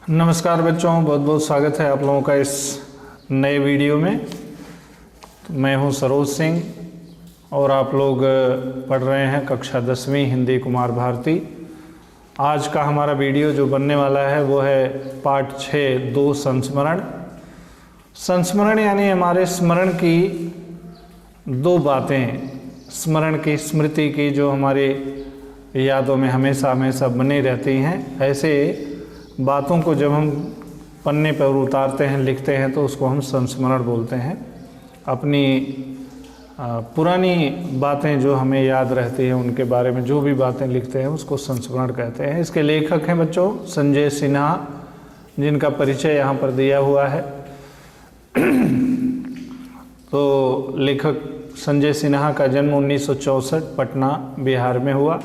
नमस्कार बच्चों, बहुत बहुत स्वागत है आप लोगों का इस नए वीडियो में। तो मैं हूं सरोज सिंह और आप लोग पढ़ रहे हैं कक्षा 10वीं हिंदी कुमार भारती। आज का हमारा वीडियो जो बनने वाला है वो है पाठ 6 2 संस्मरण। संस्मरण यानी हमारे स्मरण की दो बातें, स्मरण की, स्मृति की, जो हमारे यादों में हमेशा हमेशा बनी रहती हैं। ऐसे बातों को जब हम पन्ने पर उतारते हैं, लिखते हैं, तो उसको हम संस्मरण बोलते हैं। अपनी पुरानी बातें जो हमें याद रहती हैं, उनके बारे में जो भी बातें लिखते हैं उसको संस्मरण कहते हैं। इसके लेखक हैं बच्चों संजय सिन्हा, जिनका परिचय यहाँ पर दिया हुआ है। तो लेखक संजय सिन्हा का जन्म 1964 पटना बिहार में हुआ।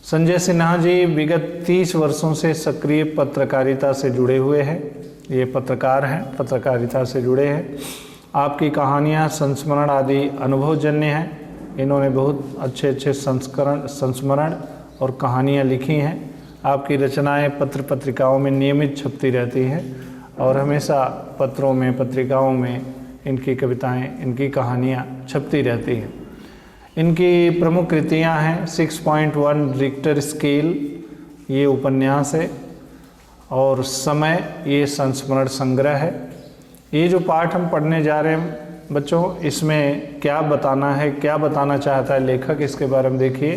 संजय सिन्हा जी विगत 30 वर्षों से सक्रिय पत्रकारिता से जुड़े हुए हैं। ये पत्रकार हैं, पत्रकारिता से जुड़े हैं। आपकी कहानियाँ, संस्मरण आदि अनुभवजन्य हैं। इन्होंने बहुत अच्छे अच्छे संस्मरण और कहानियाँ लिखी हैं। आपकी रचनाएं पत्र पत्रिकाओं में नियमित छपती रहती हैं और हमेशा पत्रों में, पत्रिकाओं में इनकी कविताएं, इनकी कहानियाँ छपती रहती हैं। इनकी प्रमुख कृतियां हैं 6.1 रिक्टर स्केल, ये उपन्यास है, और समय, ये संस्मरण संग्रह है। ये जो पाठ हम पढ़ने जा रहे हैं बच्चों, इसमें क्या बताना है, क्या बताना चाहता है लेखक, इसके बारे में देखिए।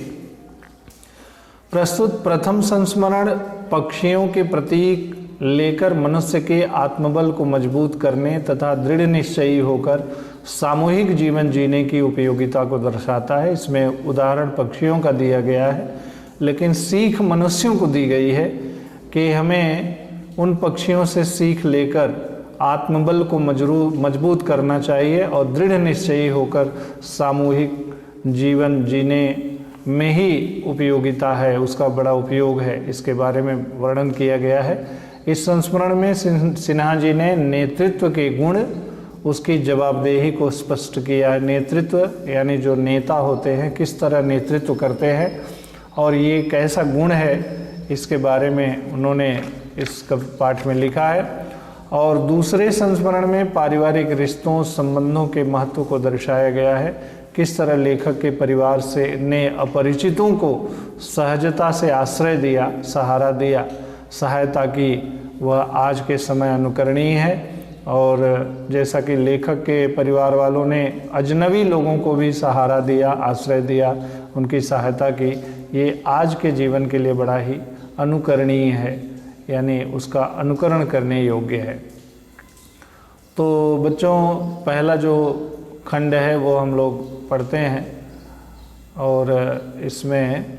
प्रस्तुत प्रथम संस्मरण पक्षियों के प्रतीक लेकर मनुष्य के आत्मबल को मजबूत करने तथा दृढ़ निश्चयी होकर सामूहिक जीवन जीने की उपयोगिता को दर्शाता है। इसमें उदाहरण पक्षियों का दिया गया है, लेकिन सीख मनुष्यों को दी गई है कि हमें उन पक्षियों से सीख लेकर आत्मबल को मजबूत करना चाहिए और दृढ़ निश्चयी होकर सामूहिक जीवन जीने में ही उपयोगिता है, उसका बड़ा उपयोग है। इसके बारे में वर्णन किया गया है। इस संस्मरण में सिन्हा जी ने नेतृत्व के गुण, उसकी जवाबदेही को स्पष्ट किया है। नेतृत्व यानी जो नेता होते हैं किस तरह नेतृत्व करते हैं और ये कैसा गुण है, इसके बारे में उन्होंने इस पाठ में लिखा है। और दूसरे संस्मरण में पारिवारिक रिश्तों, संबंधों के महत्व को दर्शाया गया है। किस तरह लेखक के परिवार से ने अपरिचितों को सहजता से आश्रय दिया, सहारा दिया, सहायता की, वह आज के समय अनुकरणीय है। और जैसा कि लेखक के परिवार वालों ने अजनबी लोगों को भी सहारा दिया, आश्रय दिया, उनकी सहायता की, ये आज के जीवन के लिए बड़ा ही अनुकरणीय है, यानी उसका अनुकरण करने योग्य है। तो बच्चों, पहला जो खंड है वो हम लोग पढ़ते हैं और इसमें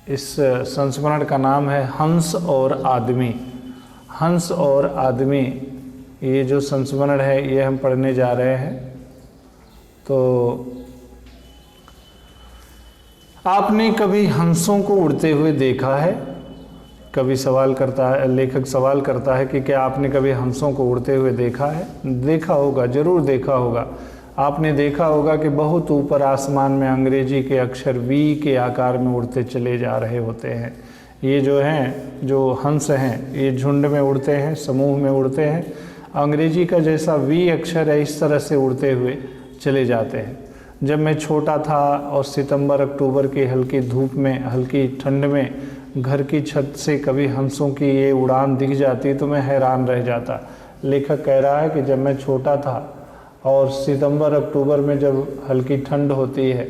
इस संस्मरण का नाम है हंस और आदमी। हंस और आदमी, ये जो संस्मरण है ये हम पढ़ने जा रहे हैं। तो आपने कभी हंसों को उड़ते हुए देखा है? कभी सवाल करता है, लेखक सवाल करता है कि क्या आपने कभी हंसों को उड़ते हुए देखा है? देखा होगा, जरूर देखा होगा। आपने देखा होगा कि बहुत ऊपर आसमान में अंग्रेजी के अक्षर वी के आकार में उड़ते चले जा रहे होते हैं। ये जो हैं, जो हंस हैं, ये झुंड में उड़ते हैं, समूह में उड़ते हैं। अंग्रेजी का जैसा वी अक्षर है, इस तरह से उड़ते हुए चले जाते हैं। जब मैं छोटा था और सितंबर अक्टूबर की हल्की धूप में, हल्की ठंड में घर की छत से कभी हंसों की ये उड़ान दिख जाती तो मैं हैरान रह जाता। लेखक कह रहा है कि जब मैं छोटा था और सितंबर अक्टूबर में जब हल्की ठंड होती है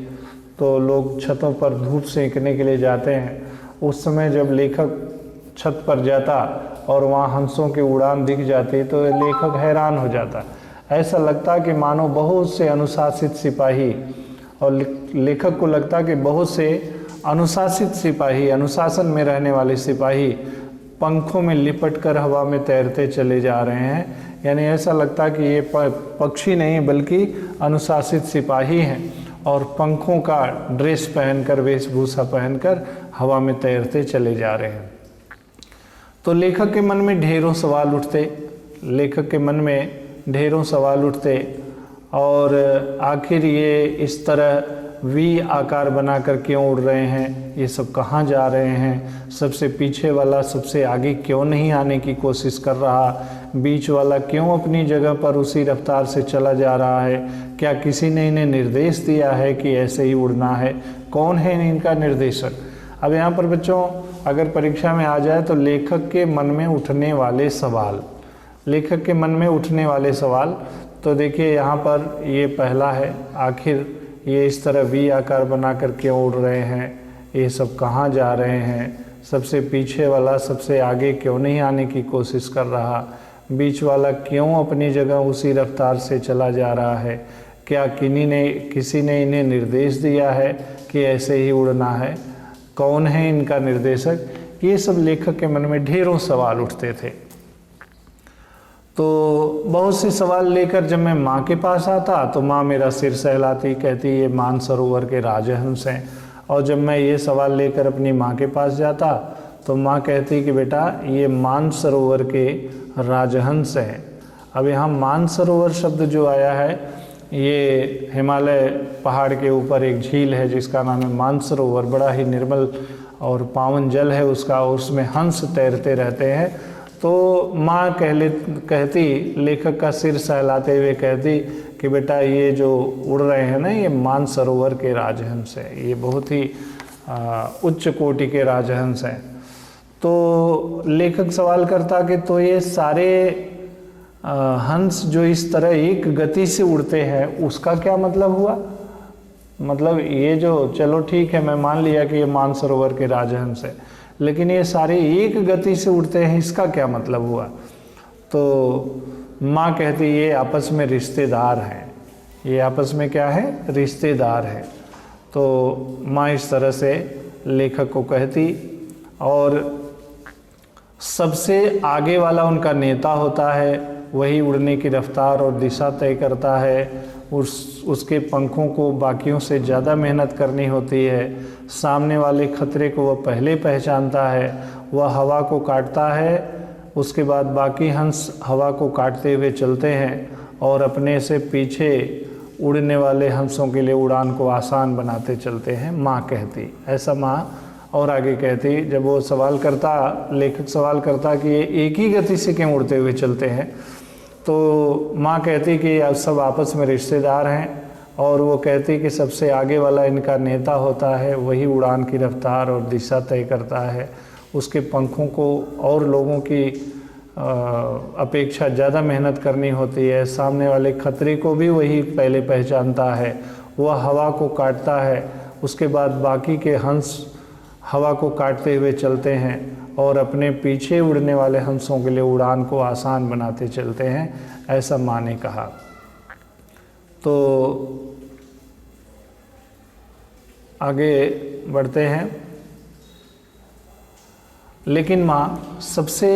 तो लोग छतों पर धूप सेंकने के लिए जाते हैं। उस समय जब लेखक छत पर जाता और वहाँ हंसों की उड़ान दिख जाती तो लेखक हैरान हो जाता। ऐसा लगता कि मानो बहुत से अनुशासित सिपाही, और लेखक को लगता कि बहुत से अनुशासित सिपाही, अनुशासन में रहने वाले सिपाही पंखों में लिपटकर हवा में तैरते चले जा रहे हैं। यानी ऐसा लगता कि ये पक्षी नहीं बल्कि अनुशासित सिपाही हैं और पंखों का ड्रेस पहनकर, वेशभूषा पहनकर हवा में तैरते चले जा रहे हैं। तो लेखक के मन में ढेरों सवाल उठते और आखिर ये इस तरह वी आकार बनाकर क्यों उड़ रहे हैं, ये सब कहाँ जा रहे हैं, सबसे पीछे वाला सबसे आगे क्यों नहीं आने की कोशिश कर रहा, बीच वाला क्यों अपनी जगह पर उसी रफ्तार से चला जा रहा है, क्या किसी ने इन्हें निर्देश दिया है कि ऐसे ही उड़ना है, कौन है इनका निर्देशक। अब यहाँ पर बच्चों अगर परीक्षा में आ जाए तो लेखक के मन में उठने वाले सवाल, लेखक के मन में उठने वाले सवाल, तो देखिए यहाँ पर ये पहला है, आखिर ये इस तरह वी आकार बनाकर क्यों उड़ रहे हैं, ये सब कहाँ जा रहे हैं, सबसे पीछे वाला सबसे आगे क्यों नहीं आने की कोशिश कर रहा, बीच वाला क्यों अपनी जगह उसी रफ्तार से चला जा रहा है, क्या किसी ने इन्हें निर्देश दिया है कि ऐसे ही उड़ना है, कौन है इनका निर्देशक। ये सब लेखक के मन में ढेरों सवाल उठते थे। तो बहुत से सवाल लेकर जब मैं माँ के पास आता तो माँ मेरा सिर सहलाती, कहती ये मानसरोवर के राजहंस हैं। और जब मैं ये सवाल लेकर अपनी माँ के पास जाता तो माँ कहती कि बेटा ये मानसरोवर के राजहंस हैं। अब यहाँ मानसरोवर शब्द जो आया है, ये हिमालय पहाड़ के ऊपर एक झील है जिसका नाम है मानसरोवर, बड़ा ही निर्मल और पावन जल है उसका, उसमें हंस तैरते रहते हैं। तो माँ कहती, लेखक का सिर सहलाते हुए कहती कि बेटा ये जो उड़ रहे हैं ना, ये मानसरोवर के राजहंस है, ये बहुत ही उच्च कोटि के राजहंस हैं। तो लेखक सवाल करता कि तो ये सारे हंस जो इस तरह एक गति से उड़ते हैं उसका क्या मतलब हुआ, मतलब ये जो, चलो ठीक है मैं मान लिया कि ये मानसरोवर के राजहंस है, लेकिन ये सारे एक गति से उड़ते हैं, इसका क्या मतलब हुआ। तो माँ कहती ये आपस में रिश्तेदार हैं, ये आपस में क्या है, रिश्तेदार हैं। तो माँ इस तरह से लेखक को कहती। और सबसे आगे वाला उनका नेता होता है, वही उड़ने की रफ्तार और दिशा तय करता है, उसके पंखों को बाकियों से ज़्यादा मेहनत करनी होती है, सामने वाले खतरे को वह पहले पहचानता है, वह हवा को काटता है, उसके बाद बाकी हंस हवा को काटते हुए चलते हैं और अपने से पीछे उड़ने वाले हंसों के लिए उड़ान को आसान बनाते चलते हैं, माँ कहती। ऐसा माँ और आगे कहती, जब वो सवाल करता, लेखक सवाल करता कि ये एक ही गति से क्यों उड़ते हुए चलते हैं, तो माँ कहती कि अब सब आपस में रिश्तेदार हैं। और वो कहती कि सबसे आगे वाला इनका नेता होता है, वही उड़ान की रफ्तार और दिशा तय करता है, उसके पंखों को और लोगों की अपेक्षा ज़्यादा मेहनत करनी होती है, सामने वाले खतरे को भी वही पहले पहचानता है, वह हवा को काटता है, उसके बाद बाकी के हंस हवा को काटते हुए चलते हैं और अपने पीछे उड़ने वाले हंसों के लिए उड़ान को आसान बनाते चलते हैं, ऐसा माँ ने कहा। तो आगे बढ़ते हैं। लेकिन माँ सबसे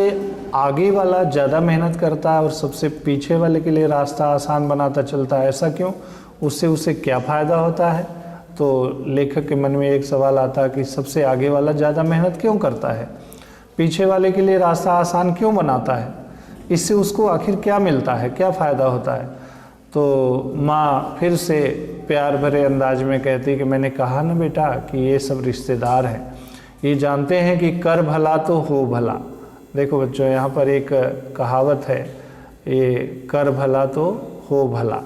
आगे वाला ज़्यादा मेहनत करता है और सबसे पीछे वाले के लिए रास्ता आसान बनाता चलता है, ऐसा क्यों, उससे उसे क्या फ़ायदा होता है। तो लेखक के मन में एक सवाल आता कि सबसे आगे वाला ज़्यादा मेहनत क्यों करता है, पीछे वाले के लिए रास्ता आसान क्यों बनाता है, इससे उसको आखिर क्या मिलता है, क्या फ़ायदा होता है। तो माँ फिर से प्यार भरे अंदाज में कहती कि मैंने कहा ना बेटा कि ये सब रिश्तेदार हैं, ये जानते हैं कि कर भला तो हो भला। देखो बच्चों यहाँ पर एक कहावत है, ये कर भला तो हो भला,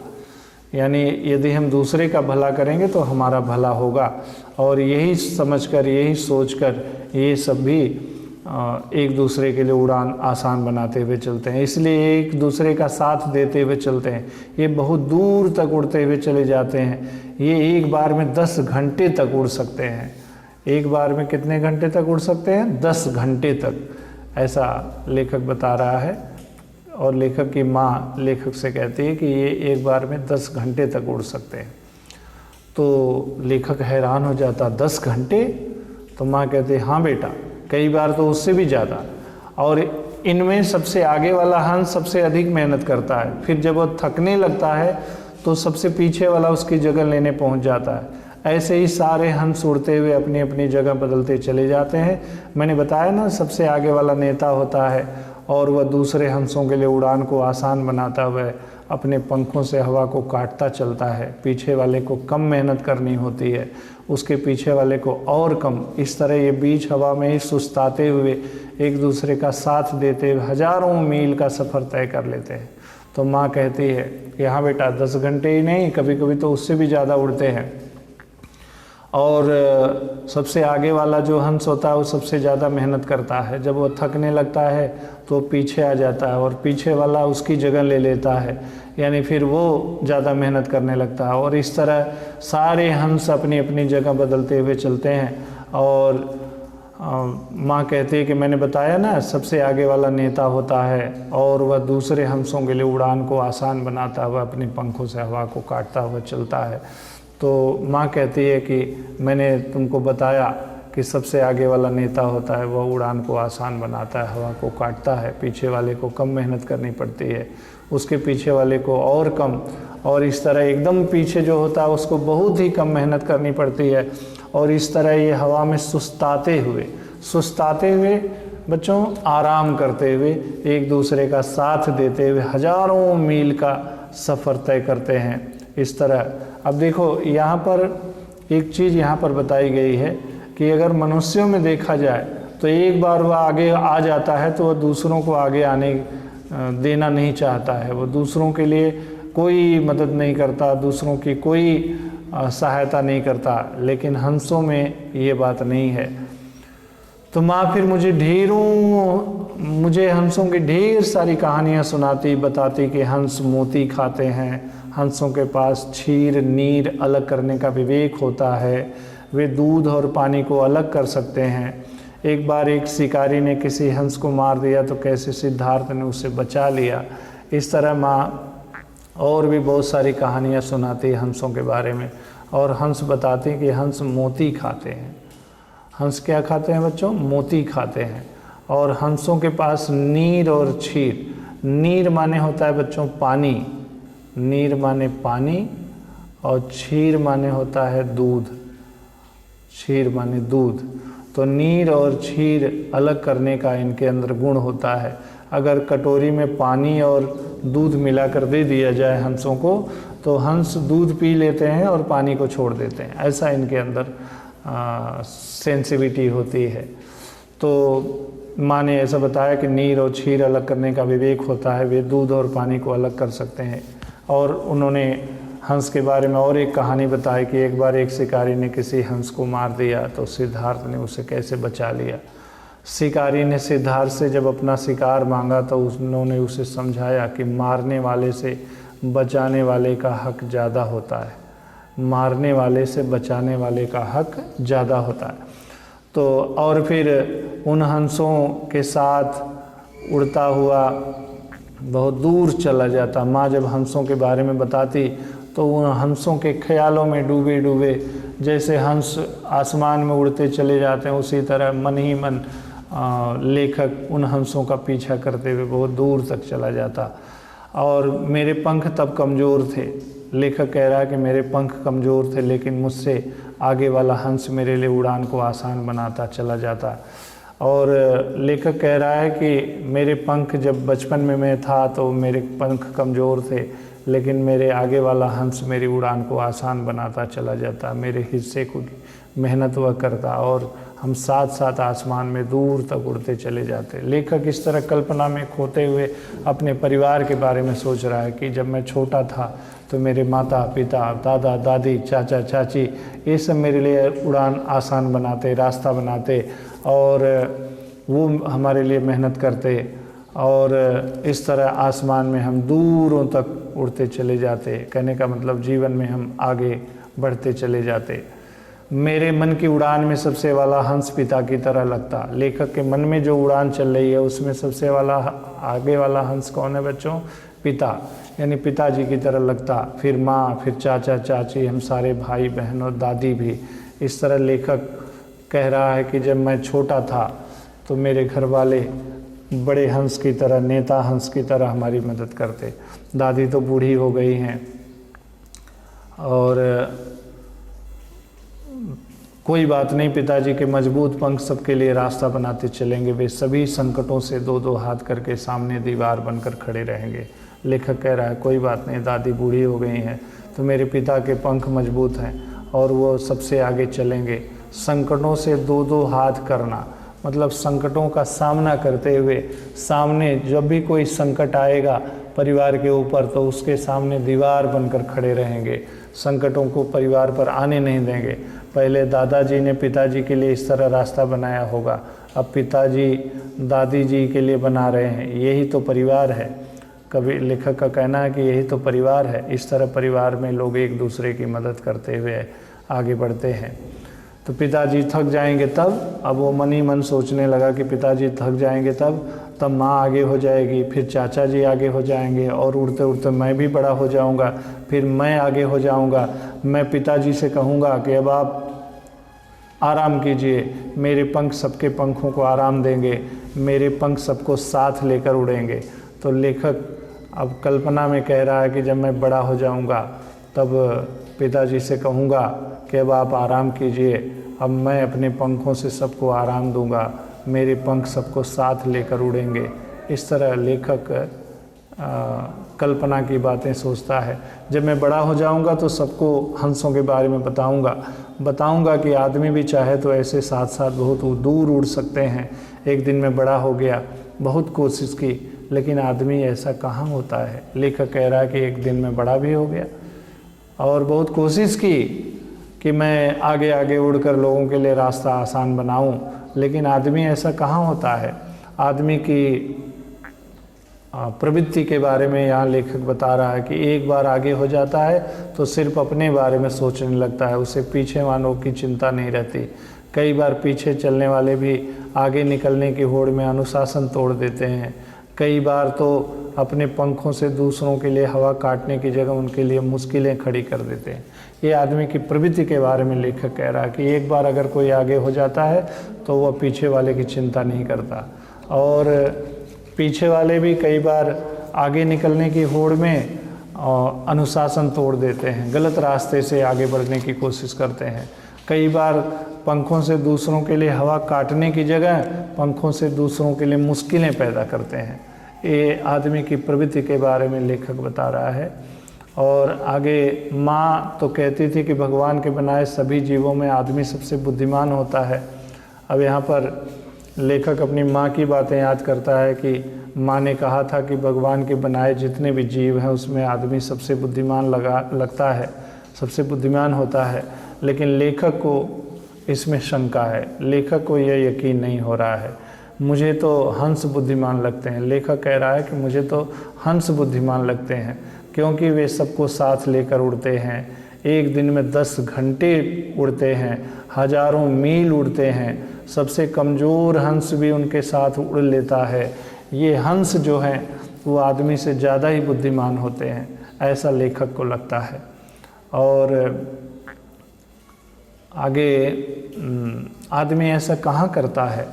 यानी यदि हम दूसरे का भला करेंगे तो हमारा भला होगा। और यही समझकर, यही सोचकर ये सब भी एक दूसरे के लिए उड़ान आसान बनाते हुए चलते हैं, इसलिए एक दूसरे का साथ देते हुए चलते हैं। ये बहुत दूर तक उड़ते हुए चले जाते हैं, ये एक बार में 10 घंटे तक उड़ सकते हैं। एक बार में कितने घंटे तक उड़ सकते हैं, 10 घंटे तक, ऐसा लेखक बता रहा है। और लेखक की माँ लेखक से कहती है कि ये एक बार में 10 घंटे तक उड़ सकते हैं। तो लेखक हैरान हो जाता, 10 घंटे? तो माँ कहती है हाँ बेटा, कई बार तो उससे भी ज़्यादा। और इनमें सबसे आगे वाला हंस सबसे अधिक मेहनत करता है, फिर जब वो थकने लगता है तो सबसे पीछे वाला उसकी जगह लेने पहुंच जाता है। ऐसे ही सारे हंस उड़ते हुए अपनी अपनी जगह बदलते चले जाते हैं। मैंने बताया ना, सबसे आगे वाला नेता होता है और वह दूसरे हंसों के लिए उड़ान को आसान बनाता हुआ अपने पंखों से हवा को काटता चलता है, पीछे वाले को कम मेहनत करनी होती है, उसके पीछे वाले को और कम। इस तरह ये बीच हवा में ही सुस्ताते हुए एक दूसरे का साथ देते हुए हजारों मील का सफ़र तय कर लेते हैं। तो माँ कहती है कि हाँ बेटा, 10 घंटे ही नहीं, कभी कभी तो उससे भी ज़्यादा उड़ते हैं। और सबसे आगे वाला जो हंस होता है वो सबसे ज़्यादा मेहनत करता है। जब वो थकने लगता है तो पीछे आ जाता है और पीछे वाला उसकी जगह ले लेता है, यानी फिर वो ज़्यादा मेहनत करने लगता है। और इस तरह सारे हंस अपनी अपनी जगह बदलते हुए चलते हैं। और माँ कहती है कि मैंने बताया ना, सबसे आगे वाला नेता होता है और वह दूसरे हंसों के लिए उड़ान को आसान बनाता हुआ अपने पंखों से हवा को काटता हुआ चलता है। तो माँ कहती है कि मैंने तुमको बताया कि सबसे आगे वाला नेता होता है, वह उड़ान को आसान बनाता है, हवा को काटता है, पीछे वाले को कम मेहनत करनी पड़ती है, उसके पीछे वाले को और कम, और इस तरह एकदम पीछे जो होता है उसको बहुत ही कम मेहनत करनी पड़ती है। और इस तरह ये हवा में सुस्ताते हुए बच्चों आराम करते हुए एक दूसरे का साथ देते हुए हजारों मील का सफ़र तय करते हैं। इस तरह अब देखो यहाँ पर एक चीज़ यहाँ पर बताई गई है कि अगर मनुष्यों में देखा जाए तो एक बार वह आगे आ जाता है तो वह दूसरों को आगे आने देना नहीं चाहता है, वो दूसरों के लिए कोई मदद नहीं करता, दूसरों की कोई सहायता नहीं करता। लेकिन हंसों में ये बात नहीं है। तो माँ फिर मुझे हंसों की ढेर सारी कहानियाँ सुनाती, बताती कि हंस मोती खाते हैं, हंसों के पास क्षीर नीर अलग करने का विवेक होता है, वे दूध और पानी को अलग कर सकते हैं। एक बार एक शिकारी ने किसी हंस को मार दिया तो कैसे सिद्धार्थ ने उसे बचा लिया। इस तरह माँ और भी बहुत सारी कहानियाँ सुनाती है हंसों के बारे में। और हंस बताते हैं कि हंस मोती खाते हैं। हंस क्या खाते हैं बच्चों? मोती खाते हैं। और हंसों के पास नीर और क्षीर, नीर माने होता है बच्चों पानी, नीर माने पानी, और क्षीर माने होता है दूध, क्षीर माने दूध। तो नीर और क्षीर अलग करने का इनके अंदर गुण होता है। अगर कटोरी में पानी और दूध मिलाकर दे दिया जाए हंसों को तो हंस दूध पी लेते हैं और पानी को छोड़ देते हैं, ऐसा इनके अंदर सेंसिटिविटी होती है। तो माँ ने ऐसा बताया कि नीर और क्षीर अलग करने का विवेक होता है, वे दूध और पानी को अलग कर सकते हैं। और उन्होंने हंस के बारे में और एक कहानी बताई कि एक बार एक शिकारी ने किसी हंस को मार दिया तो सिद्धार्थ ने उसे कैसे बचा लिया। शिकारी ने सिद्धार्थ से जब अपना शिकार मांगा तो उन्होंने उसे समझाया कि मारने वाले से बचाने वाले का हक ज़्यादा होता है, मारने वाले से बचाने वाले का हक ज़्यादा होता है। तो और फिर उन हंसों के साथ उड़ता हुआ बहुत दूर चला जाता। माँ जब हंसों के बारे में बताती तो उन हंसों के ख्यालों में डूबे डूबे, जैसे हंस आसमान में उड़ते चले जाते हैं उसी तरह मन ही मन लेखक उन हंसों का पीछा करते हुए बहुत दूर तक चला जाता। और मेरे पंख तब कमज़ोर थे, लेखक कह रहा है कि मेरे पंख कमज़ोर थे लेकिन मुझसे आगे वाला हंस मेरे लिए उड़ान को आसान बनाता चला जाता। और लेखक कह रहा है कि मेरे पंख जब बचपन में मैं था तो मेरे पंख कमज़ोर थे लेकिन मेरे आगे वाला हंस मेरी उड़ान को आसान बनाता चला जाता, मेरे हिस्से को मेहनत वह करता और हम साथ साथ आसमान में दूर तक उड़ते चले जाते। लेखक इस तरह कल्पना में खोते हुए अपने परिवार के बारे में सोच रहा है कि जब मैं छोटा था तो मेरे माता पिता, दादा दादी, चाचा चाची ये सब मेरे लिए उड़ान आसान बनाते, रास्ता बनाते और वो हमारे लिए मेहनत करते और इस तरह आसमान में हम दूरों तक उड़ते चले जाते। कहने का मतलब जीवन में हम आगे बढ़ते चले जाते। मेरे मन की उड़ान में सबसे वाला हंस पिता की तरह लगता। लेखक के मन में जो उड़ान चल रही है उसमें सबसे वाला आगे वाला हंस कौन है बच्चों? पिता, यानी पिताजी की तरह लगता। फिर माँ, फिर चाचा चाची, हम सारे भाई बहन और दादी भी। इस तरह लेखक कह रहा है कि जब मैं छोटा था तो मेरे घर वाले बड़े हंस की तरह, नेता हंस की तरह हमारी मदद करते। दादी तो बूढ़ी हो गई हैं और कोई बात नहीं, पिताजी के मजबूत पंख सबके लिए रास्ता बनाते चलेंगे। वे सभी संकटों से दो दो हाथ करके सामने दीवार बनकर खड़े रहेंगे। लेखक कह रहा है कोई बात नहीं, दादी बूढ़ी हो गई हैं तो मेरे पिता के पंख मजबूत हैं और वो सबसे आगे चलेंगे। संकटों से दो दो हाथ करना, मतलब संकटों का सामना करते हुए, सामने जब भी कोई संकट आएगा परिवार के ऊपर तो उसके सामने दीवार बनकर खड़े रहेंगे, संकटों को परिवार पर आने नहीं देंगे। पहले दादाजी ने पिताजी के लिए इस तरह रास्ता बनाया होगा, अब पिताजी दादी जी के लिए बना रहे हैं। यही तो परिवार है। कभी लेखक का कहना है कि यही तो परिवार है। इस तरह परिवार में लोग एक दूसरे की मदद करते हुए आगे बढ़ते हैं। तो पिताजी थक जाएंगे तब, अब वो मन ही मन सोचने लगा कि पिताजी थक जाएंगे तब माँ आगे हो जाएगी, फिर चाचा जी आगे हो जाएंगे और उड़ते उड़ते मैं भी बड़ा हो जाऊंगा, फिर मैं आगे हो जाऊंगा। मैं पिताजी से कहूँगा कि अब आप आराम कीजिए, मेरे पंख सबके पंखों को आराम देंगे, मेरे पंख सबको साथ लेकर उड़ेंगे। तो लेखक अब कल्पना में कह रहा है कि जब मैं बड़ा हो जाऊंगा तब पिताजी से कहूँगा कि अब आप आराम कीजिए, अब मैं अपने पंखों से सबको आराम दूंगा, मेरे पंख सबको साथ लेकर उड़ेंगे। इस तरह लेखक कल्पना की बातें सोचता है। जब मैं बड़ा हो जाऊंगा तो सबको हंसों के बारे में बताऊंगा कि आदमी भी चाहे तो ऐसे साथ साथ बहुत दूर उड़ सकते हैं। एक दिन मैं बड़ा हो गया, बहुत कोशिश की, लेकिन आदमी ऐसा कहाँ होता है। लेखक कह रहा है कि एक दिन मैं बड़ा भी हो गया और बहुत कोशिश की कि मैं आगे आगे उड़कर लोगों के लिए रास्ता आसान बनाऊं, लेकिन आदमी ऐसा कहाँ होता है। आदमी की प्रवृत्ति के बारे में यहाँ लेखक बता रहा है कि एक बार आगे हो जाता है तो सिर्फ अपने बारे में सोचने लगता है, उसे पीछे वालों की चिंता नहीं रहती। कई बार पीछे चलने वाले भी आगे निकलने की होड़ में अनुशासन तोड़ देते हैं। कई बार तो अपने पंखों से दूसरों के लिए हवा काटने की जगह उनके लिए मुश्किलें खड़ी कर देते हैं। ये आदमी की प्रवृत्ति के बारे में लेखक कह रहा है कि एक बार अगर कोई आगे हो जाता है तो वह पीछे वाले की चिंता नहीं करता, और पीछे वाले भी कई बार आगे निकलने की होड़ में अनुशासन तोड़ देते हैं, गलत रास्ते से आगे बढ़ने की कोशिश करते हैं। कई बार पंखों से दूसरों के लिए हवा काटने की जगह पंखों से दूसरों के लिए मुश्किलें पैदा करते हैं। ये आदमी की प्रवृत्ति के बारे में लेखक बता रहा है। और आगे माँ तो कहती थी कि भगवान के बनाए सभी जीवों में आदमी सबसे बुद्धिमान होता है। अब यहाँ पर लेखक अपनी माँ की बातें याद करता है कि माँ ने कहा था कि भगवान के बनाए जितने भी जीव हैं उसमें आदमी सबसे बुद्धिमान लगता है, सबसे बुद्धिमान होता है। लेकिन लेखक को इसमें शंका है, लेखक को यह यकीन नहीं हो रहा है। मुझे तो हंस बुद्धिमान लगते हैं। लेखक कह रहा है कि मुझे तो हंस बुद्धिमान लगते हैं, क्योंकि वे सबको साथ लेकर उड़ते हैं। एक दिन में 10 घंटे उड़ते हैं, हजारों मील उड़ते हैं। सबसे कमज़ोर हंस भी उनके साथ उड़ लेता है। ये हंस जो हैं वो आदमी से ज़्यादा ही बुद्धिमान होते हैं, ऐसा लेखक को लगता है। और आगे आदमी ऐसा कहाँ करता है।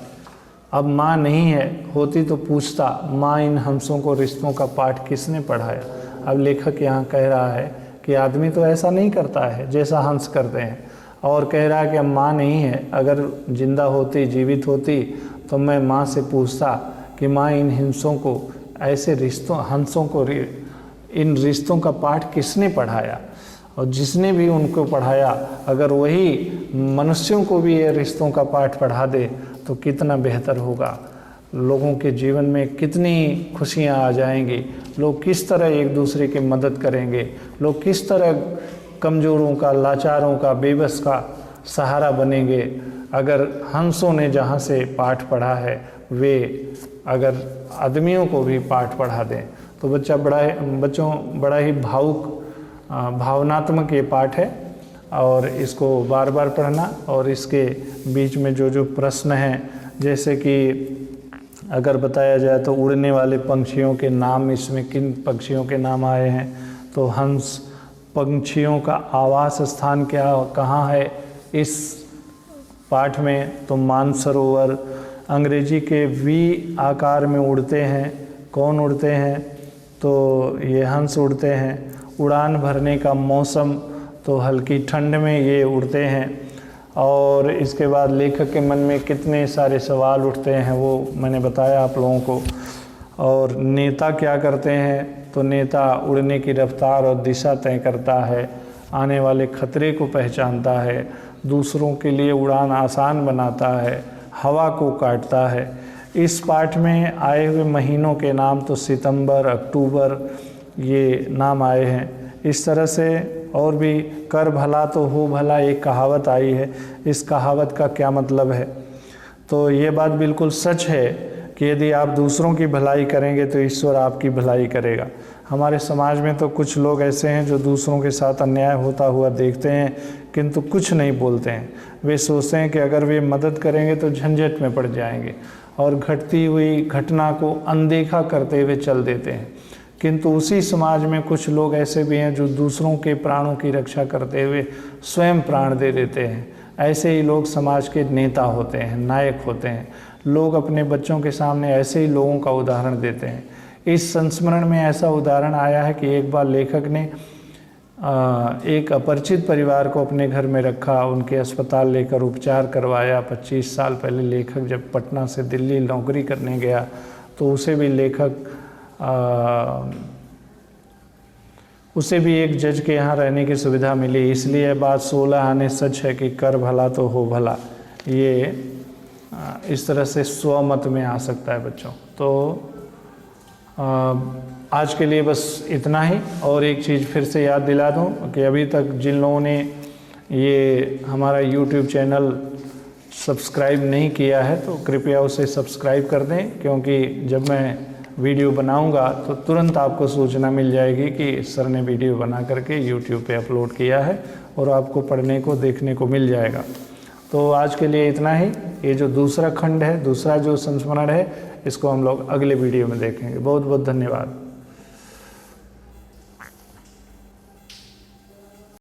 अब माँ नहीं है, होती तो पूछता माँ इन हंसों को रिश्तों का पाठ किसने पढ़ाया। अब लेखक यहाँ कह रहा है कि आदमी तो ऐसा नहीं करता है जैसा हंस करते हैं, और कह रहा है कि अब माँ नहीं है, अगर जिंदा होती, जीवित होती तो मैं माँ से पूछता कि माँ इन हंसों को, ऐसे रिश्तों, हंसों को, इन रिश्तों का पाठ किसने पढ़ाया। और जिसने भी उनको पढ़ाया अगर वही मनुष्यों को भी ये रिश्तों का पाठ पढ़ा दे तो कितना बेहतर होगा। लोगों के जीवन में कितनी खुशियाँ आ जाएंगी, लोग किस तरह एक दूसरे की मदद करेंगे, लोग किस तरह कमज़ोरों का, लाचारों का, बेबस का सहारा बनेंगे। अगर हंसों ने जहाँ से पाठ पढ़ा है वे अगर आदमियों को भी पाठ पढ़ा दें तो बच्चों बड़ा ही भावनात्मक ये पाठ है। और इसको बार बार पढ़ना, और इसके बीच में जो प्रश्न हैं, जैसे कि अगर बताया जाए तो उड़ने वाले पंछियों के नाम, इसमें किन पक्षियों के नाम आए हैं, तो हंस, पंछियों का आवास स्थान कहाँ है इस पाठ में, तो मानसरोवर। अंग्रेजी के वी आकार में उड़ते हैं, कौन उड़ते हैं, तो ये हंस उड़ते हैं। उड़ान भरने का मौसम, तो हल्की ठंड में ये उड़ते हैं। और इसके बाद लेखक के मन में कितने सारे सवाल उठते हैं वो मैंने बताया आप लोगों को। और नेता क्या करते हैं, तो नेता उड़ने की रफ्तार और दिशा तय करता है, आने वाले खतरे को पहचानता है, दूसरों के लिए उड़ान आसान बनाता है, हवा को काटता है। इस पाठ में आए हुए महीनों के नाम तो सितंबर, अक्टूबर ये नाम आए हैं। इस तरह से और भी कर भला तो हो भला एक कहावत आई है। इस कहावत का क्या मतलब है, तो ये बात बिल्कुल सच है कि यदि आप दूसरों की भलाई करेंगे तो ईश्वर आपकी भलाई करेगा। हमारे समाज में तो कुछ लोग ऐसे हैं जो दूसरों के साथ अन्याय होता हुआ देखते हैं किंतु कुछ नहीं बोलते हैं। वे सोचते हैं कि अगर वे मदद करेंगे तो झंझट में पड़ जाएंगे और घटती हुई घटना को अनदेखा करते हुए चल देते हैं। किंतु उसी समाज में कुछ लोग ऐसे भी हैं जो दूसरों के प्राणों की रक्षा करते हुए स्वयं प्राण दे देते हैं। ऐसे ही लोग समाज के नेता होते हैं, नायक होते हैं। लोग अपने बच्चों के सामने ऐसे ही लोगों का उदाहरण देते हैं। इस संस्मरण में ऐसा उदाहरण आया है कि एक बार लेखक ने एक अपरिचित परिवार को अपने घर में रखा, उनके अस्पताल लेकर उपचार करवाया। 25 साल पहले लेखक जब पटना से दिल्ली नौकरी करने गया तो उसे भी एक जज के यहाँ रहने की सुविधा मिली। इसलिए बात 16 आने सच है कि कर भला तो हो भला, ये इस तरह से स्वमत में आ सकता है बच्चों। तो आज के लिए बस इतना ही। और एक चीज़ फिर से याद दिला दूं कि अभी तक जिन लोगों ने ये हमारा YouTube चैनल सब्सक्राइब नहीं किया है तो कृपया उसे सब्सक्राइब कर दें, क्योंकि जब मैं वीडियो बनाऊंगा तो तुरंत आपको सूचना मिल जाएगी कि सर ने वीडियो बना करके YouTube पे अपलोड किया है और आपको पढ़ने को देखने को मिल जाएगा। तो आज के लिए इतना ही। ये जो दूसरा खंड है, दूसरा जो संस्मरण है, इसको हम लोग अगले वीडियो में देखेंगे। बहुत बहुत धन्यवाद।